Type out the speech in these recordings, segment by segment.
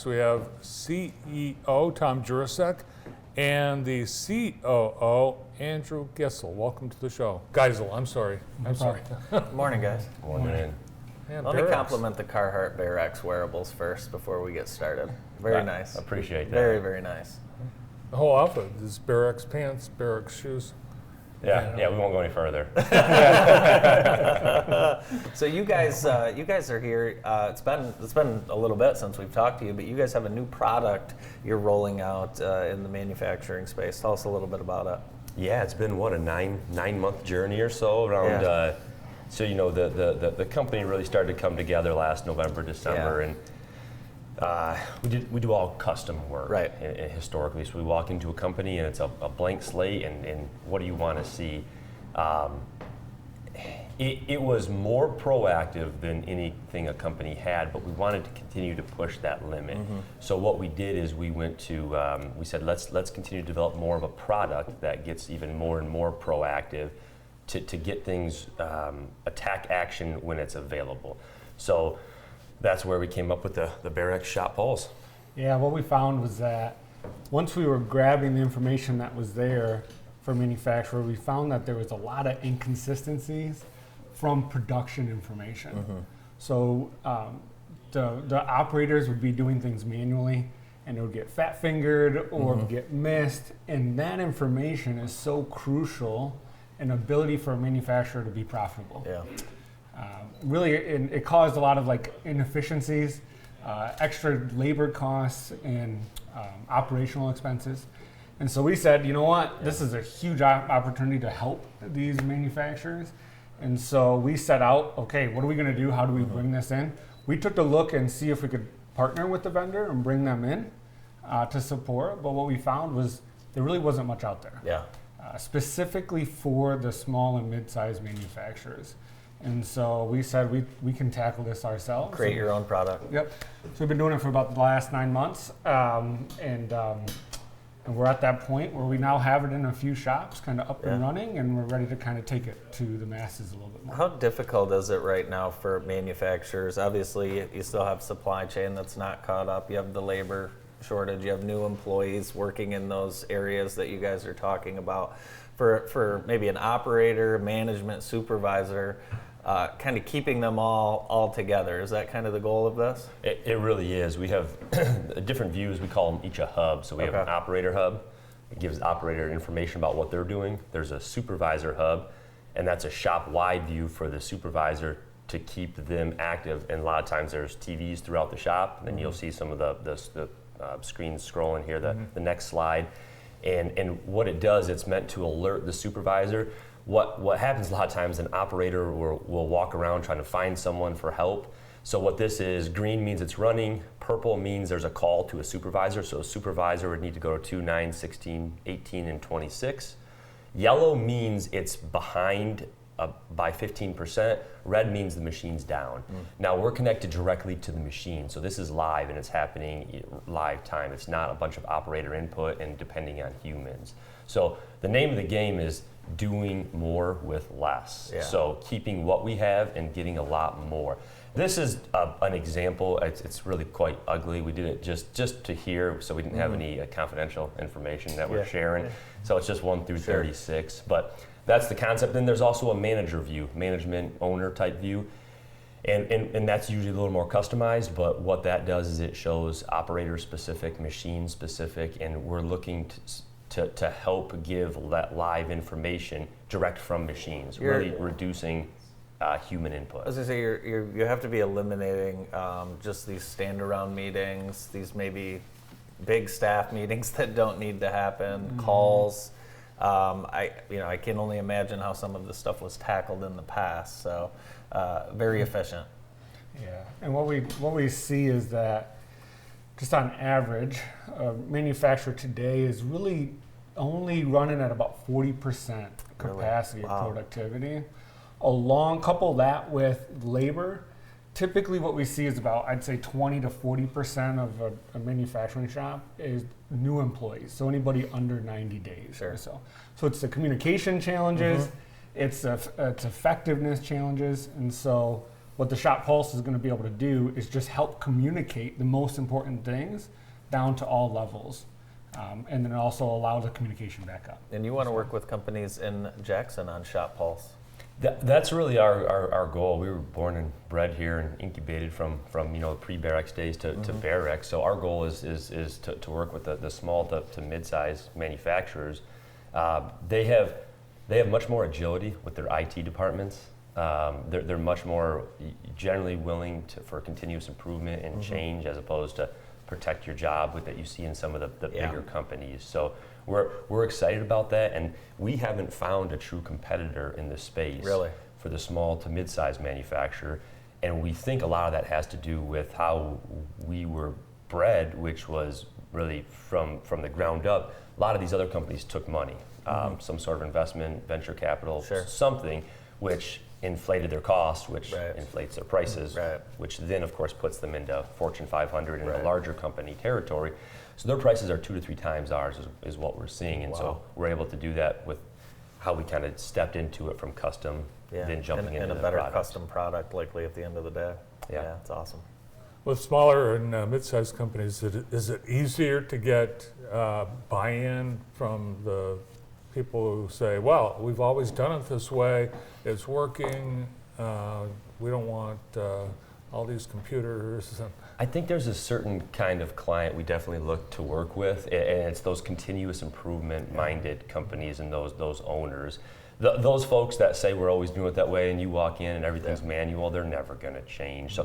we have CEO Tom Jurasek and the COO Andrew Gissal. Welcome to the show. Gissal, I'm sorry. Good morning, guys. Morning. Yeah, Let me Bearex. compliment the Carhartt Bearex wearables first before we get started. Very nice. Appreciate that. Very, very nice. The whole outfit is Bearex pants, Bearex shoes. Yeah, we won't go any further. So you guys are here. It's been a little bit since we've talked to you, but you guys have a new product you're rolling out in the manufacturing space. Tell us a little bit about it. Yeah, it's been a 9-month journey or so around. Yeah. So the company really started to come together last November, December, and we do all custom work, right? Historically, so we walk into a company and it's a blank slate, and what do you want to see? It was more proactive than anything a company had, but we wanted to continue to push that limit. Mm-hmm. So what we did is we went to we said let's continue to develop more of a product that gets even more and more proactive to get things attack action when it's available. So that's where we came up with the Bearex shop pulse. Yeah, what we found was that once we were grabbing the information that was there for manufacturer, we found that there was a lot of inconsistencies from production information. Mm-hmm. So the operators would be doing things manually, and it would get fat fingered or mm-hmm. get missed, and that information is so crucial in ability for a manufacturer to be profitable. Yeah. Really, it caused a lot of inefficiencies, extra labor costs, and operational expenses. And so we said, you know what, this is a huge opportunity to help these manufacturers. And so we set out, okay, what are we going to do? How do we bring this in? We took a look and see if we could partner with the vendor and bring them in to support. But what we found was there really wasn't much out there. Yeah. Specifically for the small and mid-sized manufacturers. And so we said we can tackle this ourselves. Create your own product. Yep. So we've been doing it for about the last 9 months, and we're at that point where we now have it in a few shops, kind of up and running, and we're ready to kind of take it to the masses a little bit more. How difficult is it right now for manufacturers? Obviously, you still have supply chain that's not caught up. You have the labor shortage. You have new employees working in those areas that you guys are talking about. For maybe an operator, management, supervisor, kind of keeping them all together. Is that kind of the goal of this? It really is. We have different views. We call them each a hub. So we have an operator hub. It gives the operator information about what they're doing. There's a supervisor hub, and that's a shop-wide view for the supervisor to keep them active. And a lot of times there's TVs throughout the shop, and then you'll see some of the screens scrolling here, the next slide. And what it does, it's meant to alert the supervisor. What happens a lot of times, an operator will walk around trying to find someone for help. So what this is, green means it's running, purple means there's a call to a supervisor. So a supervisor would need to go to 2, 9, 16, 18, and 26. Yellow means it's behind by 15%. Red means the machine's down. Now we're connected directly to the machine, so this is live and it's happening live time. It's not a bunch of operator input and depending on humans. So the name of the game is doing more with less. Yeah. So keeping what we have and getting a lot more. This is an example. It's really quite ugly. We did it just to hear, so we didn't have any confidential information that we're sharing. Yeah. So it's just 1 through 36, but that's the concept. Then there's also a manager view, management, owner type view. And that's usually a little more customized, but what that does is it shows operator specific, machine specific, and we're looking to help give that live information direct from machines, really reducing human input. As I say, you have to be eliminating just these stand around meetings, these maybe big staff meetings that don't need to happen, calls. I can only imagine how some of this stuff was tackled in the past. So very efficient. Yeah, and what we see is that just on average, a manufacturer today is really only running at about 40% capacity of productivity. Couple that with labor, typically what we see is about, I'd say 20 to 40% of a manufacturing shop is new employees, so anybody under 90 days or so. So it's the communication challenges, it's effectiveness challenges, and so what the Shop Pulse is going to be able to do is just help communicate the most important things down to all levels. And then also allow the communication back up. And you want to work with companies in Jackson on Shop Pulse? That's really our goal. We were born and bred here and incubated from pre-Bearex days to Bearex. So our goal is to work with the small to mid-size manufacturers. They have much more agility with their IT departments. They're much more generally willing for continuous improvement and change, as opposed to protect your job that you see in some of the bigger companies. So we're excited about that, and we haven't found a true competitor in this space for the small to mid-sized manufacturer. And we think a lot of that has to do with how we were bred, which was really from the ground up. A lot of these other companies took money, some sort of investment, venture capital, something, which inflated their costs, which inflates their prices, which then of course puts them into Fortune 500 and a larger company territory. So their prices are 2 to 3 times ours is what we're seeing. And so we're able to do that with how we kind of stepped into it from custom, then jumping into a the better product. custom product likely at the end of the day. Yeah, it's awesome. With smaller and mid-sized companies, is it easier to get buy-in from the people who say, well, we've always done it this way, it's working, we don't want all these computers? I think there's a certain kind of client we definitely look to work with, and it's those continuous improvement minded companies and those owners. Those folks that say we're always doing it that way, and you walk in and everything's manual, they're never going to change. So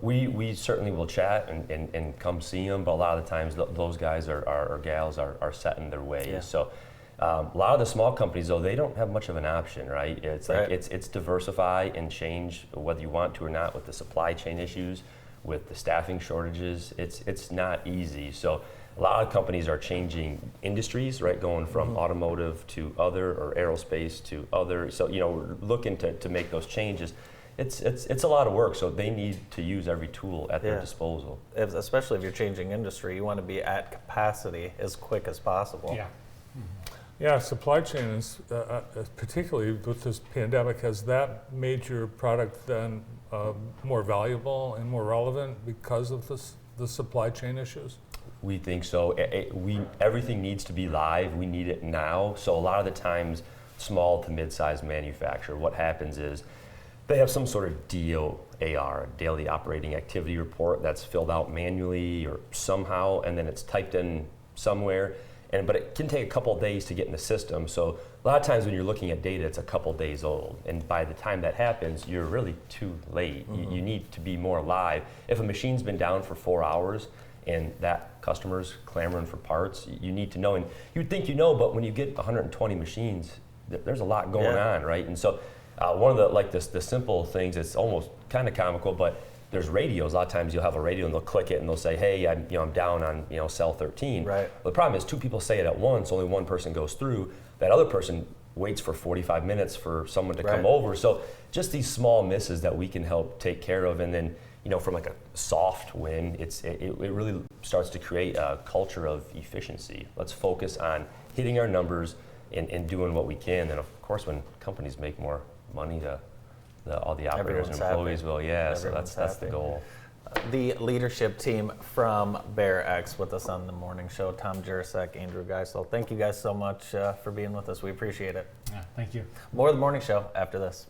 we certainly will chat and come see them, but a lot of the times those guys or gals are set in their ways. So a lot of the small companies, though, they don't have much of an option, right? It's like it's diversify and change whether you want to or not, with the supply chain issues, with the staffing shortages. It's not easy. So a lot of companies are changing industries, right? Going from automotive to other, or aerospace to other. So we're looking to make those changes. It's a lot of work, so they need to use every tool at their disposal. Especially if you're changing industry, you want to be at capacity as quick as possible. Yeah. Yeah, supply chain is, particularly with this pandemic, has that made your product then more valuable and more relevant because of the supply chain issues? We think so. Everything needs to be live. We need it now. So a lot of the times, small to mid-sized manufacturer, what happens is they have some sort of DOAR, daily operating activity report, that's filled out manually or somehow, and then it's typed in somewhere. But it can take a couple of days to get in the system. So a lot of times when you're looking at data, it's a couple of days old. And by the time that happens, you're really too late. You need to be more live. If a machine's been down for 4 hours and that customer's clamoring for parts, you need to know. And you'd think but when you get 120 machines, there's a lot going on, right? And so one of the simple things, it's almost kind of comical, but there's radios. A lot of times you'll have a radio and they'll click it and they'll say, hey, I'm down on cell 13. Right. But the problem is 2 people say it at once, only one person goes through. That other person waits for 45 minutes for someone to come over. So just these small misses that we can help take care of, and then from like a soft win, it really starts to create a culture of efficiency. Let's focus on hitting our numbers and doing what we can. And of course, when companies make more money, all the operators and employees will, so that's the goal. The leadership team from Bearex with us on the morning show, Tom Jurasek, Andrew Gissal. Thank you guys so much for being with us. We appreciate it. Yeah, thank you. More of the morning show after this.